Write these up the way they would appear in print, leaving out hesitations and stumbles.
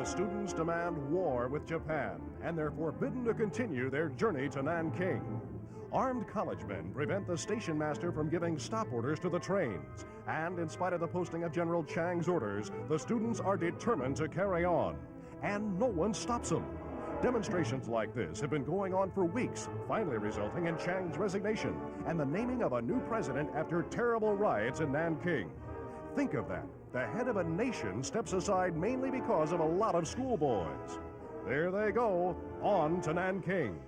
students demand war with Japan, and they're forbidden to continue their journey to Nanking. Armed college men prevent the station master from giving stop orders to the trains, and in spite of the posting of General Chiang's orders, the students are determined to carry on, and no one stops them. Demonstrations like this have been going on for weeks, finally resulting in Chiang's resignation and the naming of a new president after terrible riots in Nanking. Think of that. The head of a nation steps aside mainly because of a lot of schoolboys. There they go, on to Nanking.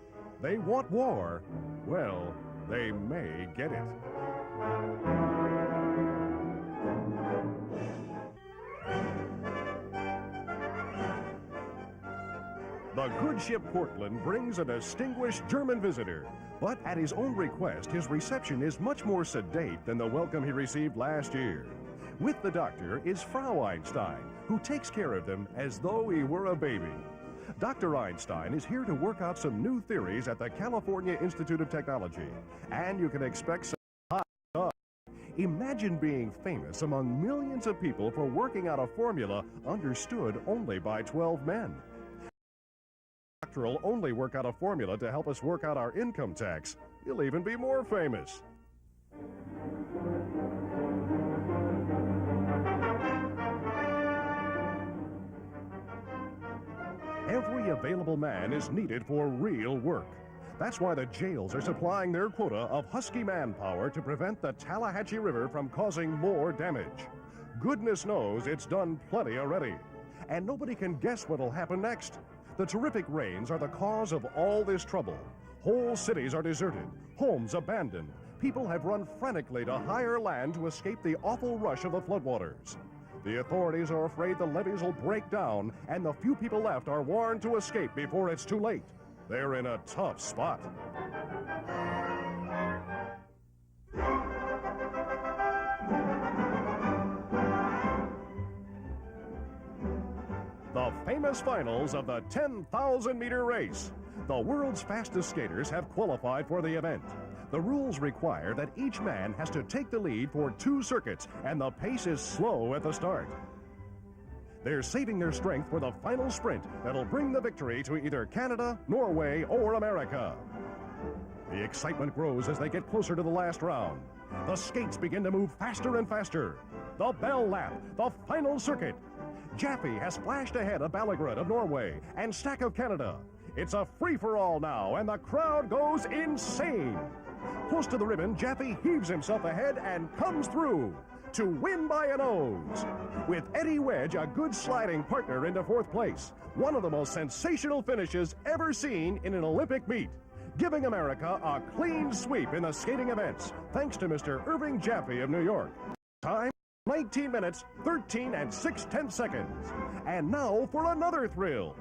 They want war. Well, they may get it. The good ship Portland brings a distinguished German visitor, but at his own request, his reception is much more sedate than the welcome he received last year. With the doctor is Frau Einstein, who takes care of them as though he were a baby. Dr. Einstein is here to work out some new theories at the California Institute of Technology, and you can expect some hot stuff. Imagine being famous among millions of people for working out a formula understood only by 12 men. The doctor will only work out a formula to help us work out our income tax. He'll even be more famous. Every available man is needed for real work. That's why the jails are supplying their quota of husky manpower to prevent the Tallahatchie River from causing more damage. Goodness knows it's done plenty already. And nobody can guess what'll happen next. The terrific rains are the cause of all this trouble. Whole cities are deserted, homes abandoned. People have run frantically to higher land to escape the awful rush of the floodwaters. The authorities are afraid the levees will break down, and the few people left are warned to escape before it's too late. They're in a tough spot. The famous finals of the 10,000-meter race. The world's fastest skaters have qualified for the event. The rules require that each man has to take the lead for 2 circuits, and the pace is slow at the start. They're saving their strength for the final sprint that'll bring the victory to either Canada, Norway, or America. The excitement grows as they get closer to the last round. The skates begin to move faster and faster. The bell lap, the final circuit. Jaffe has splashed ahead of Ballegrud of Norway and Stack of Canada. It's a free-for-all now, and the crowd goes insane. Close to the ribbon, Jaffe heaves himself ahead and comes through to win by a nose. With Eddie Wedge, a good sliding partner, into 4th place. One of the most sensational finishes ever seen in an Olympic meet, giving America a clean sweep in the skating events, thanks to Mr. Irving Jaffe of New York. Time, 19 minutes, 13 and 6/10 seconds. And now for another thrill.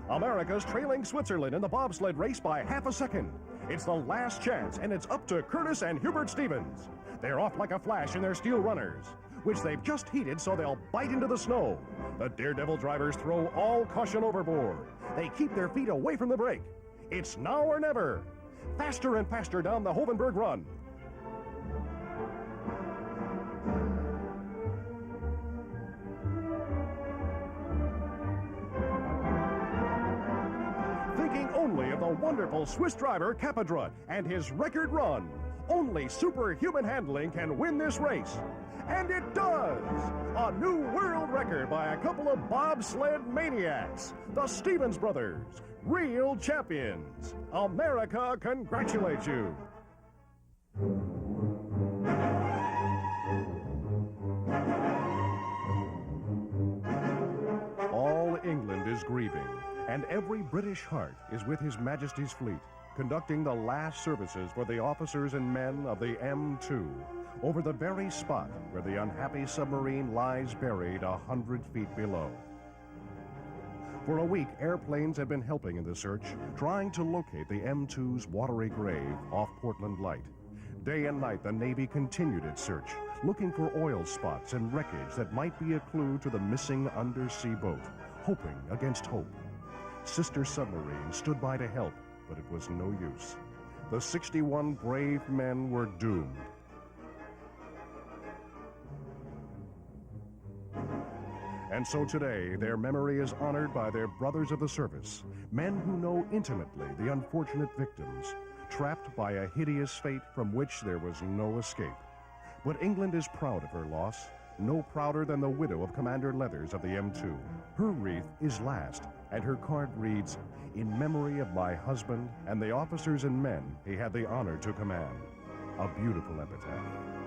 America's trailing Switzerland in the bobsled race by half a second. It's the last chance, and it's up to Curtis and Hubert Stevens. They're off like a flash in their steel runners, which they've just heated so they'll bite into the snow. The daredevil drivers throw all caution overboard. They keep their feet away from the brake. It's now or never. Faster and faster down the Hovenberg run. Only of the wonderful Swiss driver Capadrut and his record run. Only superhuman handling can win this race. And it does! A new world record by a couple of bobsled maniacs, the Stevens brothers, real champions. America congratulates you. All England is grieving, and every British heart is with His Majesty's fleet, conducting the last services for the officers and men of the M2 over the very spot where the unhappy submarine lies buried 100 feet below. For a week, airplanes have been helping in the search, trying to locate the M2's watery grave off Portland Light. Day and night, the Navy continued its search, looking for oil spots and wreckage that might be a clue to the missing undersea boat, hoping against hope. Sister submarines stood by to help, but it was no use. The 61 brave men were doomed. And so today, their memory is honored by their brothers of the service, men who know intimately the unfortunate victims, trapped by a hideous fate from which there was no escape. But England is proud of her loss, no prouder than the widow of Commander Leathers of the M2. Her wreath is last, and her card reads, "In memory of my husband and the officers and men he had the honor to command." A beautiful epitaph.